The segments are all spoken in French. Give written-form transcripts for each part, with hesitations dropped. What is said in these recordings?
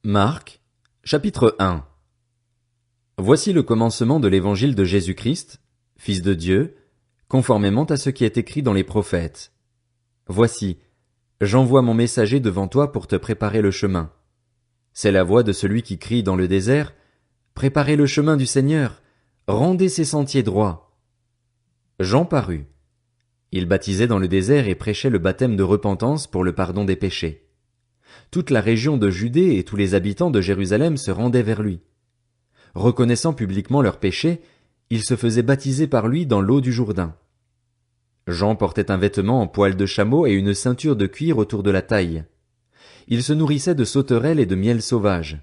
Marc, chapitre 1. Voici le commencement de l'évangile de Jésus-Christ, Fils de Dieu, conformément à ce qui est écrit dans les prophètes. Voici, j'envoie mon messager devant toi pour te préparer le chemin. C'est la voix de celui qui crie dans le désert, préparez le chemin du Seigneur, rendez ses sentiers droits. Jean parut. Il baptisait dans le désert et prêchait le baptême de repentance pour le pardon des péchés. Toute la région de Judée et tous les habitants de Jérusalem se rendaient vers lui. Reconnaissant publiquement leurs péchés, ils se faisaient baptiser par lui dans l'eau du Jourdain. Jean portait un vêtement en poil de chameau et une ceinture de cuir autour de la taille. Il se nourrissait de sauterelles et de miel sauvage.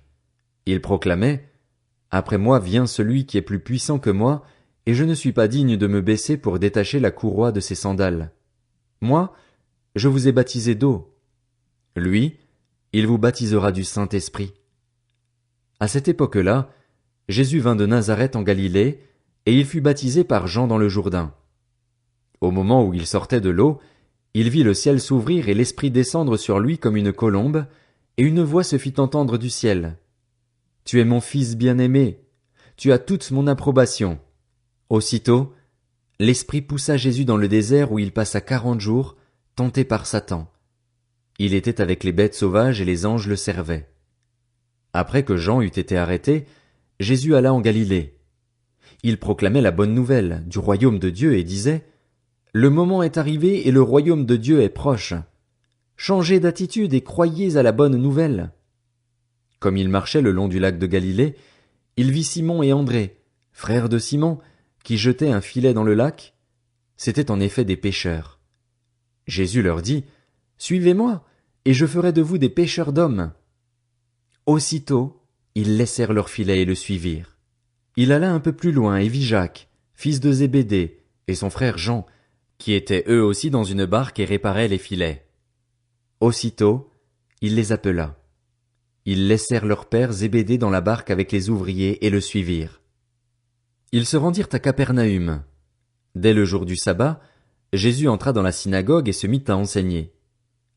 Il proclamait « Après moi vient celui qui est plus puissant que moi, et je ne suis pas digne de me baisser pour détacher la courroie de ses sandales. Moi, je vous ai baptisé d'eau. Lui, il vous baptisera du Saint-Esprit. » À cette époque-là, Jésus vint de Nazareth en Galilée, et il fut baptisé par Jean dans le Jourdain. Au moment où il sortait de l'eau, il vit le ciel s'ouvrir et l'Esprit descendre sur lui comme une colombe, et une voix se fit entendre du ciel. « Tu es mon Fils bien-aimé, tu as toute mon approbation. » Aussitôt, l'Esprit poussa Jésus dans le désert où il passa 40 jours, tenté par Satan. Il était avec les bêtes sauvages et les anges le servaient. Après que Jean eut été arrêté, Jésus alla en Galilée. Il proclamait la bonne nouvelle du royaume de Dieu et disait « Le moment est arrivé et le royaume de Dieu est proche. Changez d'attitude et croyez à la bonne nouvelle. » Comme il marchait le long du lac de Galilée, il vit Simon et André, frères de Simon, qui jetaient un filet dans le lac. C'étaient en effet des pêcheurs. Jésus leur dit « Suivez-moi, et je ferai de vous des pêcheurs d'hommes. » Aussitôt, ils laissèrent leur filet et le suivirent. Il alla un peu plus loin et vit Jacques, fils de Zébédée, et son frère Jean, qui étaient eux aussi dans une barque et réparaient les filets. Aussitôt, il les appela. Ils laissèrent leur père Zébédée dans la barque avec les ouvriers et le suivirent. Ils se rendirent à Capernaüm. Dès le jour du sabbat, Jésus entra dans la synagogue et se mit à enseigner.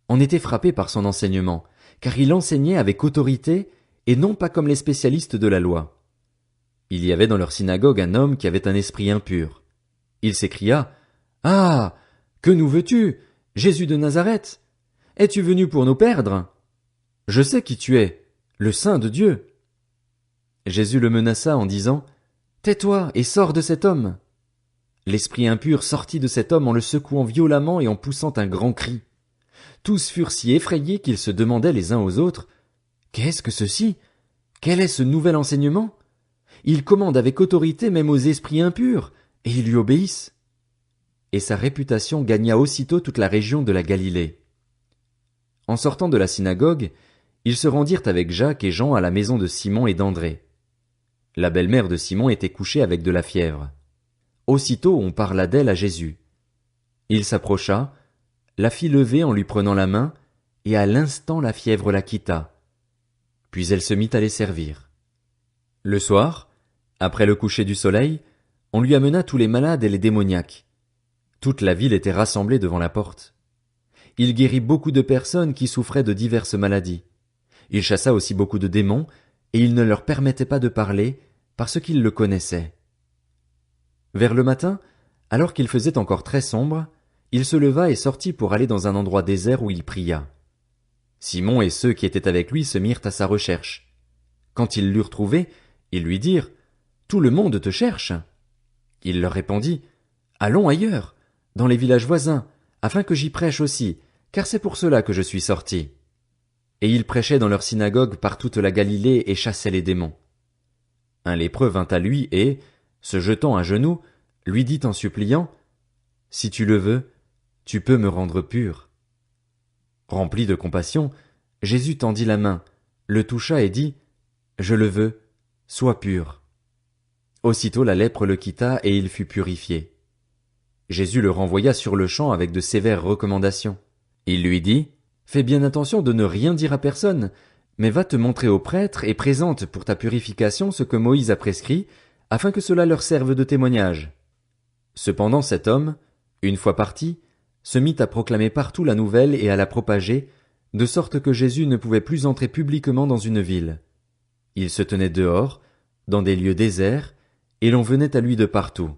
On était frappé par son enseignement, car il enseignait avec autorité et non pas comme les spécialistes de la loi. Il y avait dans leur synagogue un homme qui avait un esprit impur. Il s'écria « Ah! Que nous veux-tu, Jésus de Nazareth? Es-tu venu pour nous perdre? Je sais qui tu es, le Saint de Dieu. » Jésus le menaça en disant « Tais-toi et sors de cet homme. » L'esprit impur sortit de cet homme en le secouant violemment et en poussant un grand cri. Tous furent si effrayés qu'ils se demandaient les uns aux autres « Qu'est-ce que ceci? Quel est ce nouvel enseignement? Il commande avec autorité même aux esprits impurs, et ils lui obéissent. » Et sa réputation gagna aussitôt toute la région de la Galilée. En sortant de la synagogue, ils se rendirent avec Jacques et Jean à la maison de Simon et d'André. La belle-mère de Simon était couchée avec de la fièvre. Aussitôt on parla d'elle à Jésus. Il s'approcha, la fit lever en lui prenant la main, et à l'instant la fièvre la quitta. Puis elle se mit à les servir. Le soir, après le coucher du soleil, on lui amena tous les malades et les démoniaques. Toute la ville était rassemblée devant la porte. Il guérit beaucoup de personnes qui souffraient de diverses maladies. Il chassa aussi beaucoup de démons, et il ne leur permettait pas de parler, parce qu'ils le connaissaient. Vers le matin, alors qu'il faisait encore très sombre, il se leva et sortit pour aller dans un endroit désert où il pria. Simon et ceux qui étaient avec lui se mirent à sa recherche. Quand ils l'eurent trouvé, ils lui dirent « Tout le monde te cherche. » Il leur répondit « Allons ailleurs, dans les villages voisins, afin que j'y prêche aussi, car c'est pour cela que je suis sorti. » Et il prêchait dans leur synagogue par toute la Galilée et chassait les démons. Un lépreux vint à lui et, se jetant à genoux, lui dit en suppliant « Si tu le veux, tu peux me rendre pur. » Rempli de compassion, Jésus tendit la main, le toucha et dit « Je le veux, sois pur. » Aussitôt la lèpre le quitta et il fut purifié. Jésus le renvoya sur-le-champ avec de sévères recommandations. Il lui dit « Fais bien attention de ne rien dire à personne, mais va te montrer au prêtre et présente pour ta purification ce que Moïse a prescrit, afin que cela leur serve de témoignage. » Cependant cet homme, une fois parti, se mit à proclamer partout la nouvelle et à la propager, de sorte que Jésus ne pouvait plus entrer publiquement dans une ville. Il se tenait dehors, dans des lieux déserts, et l'on venait à lui de partout.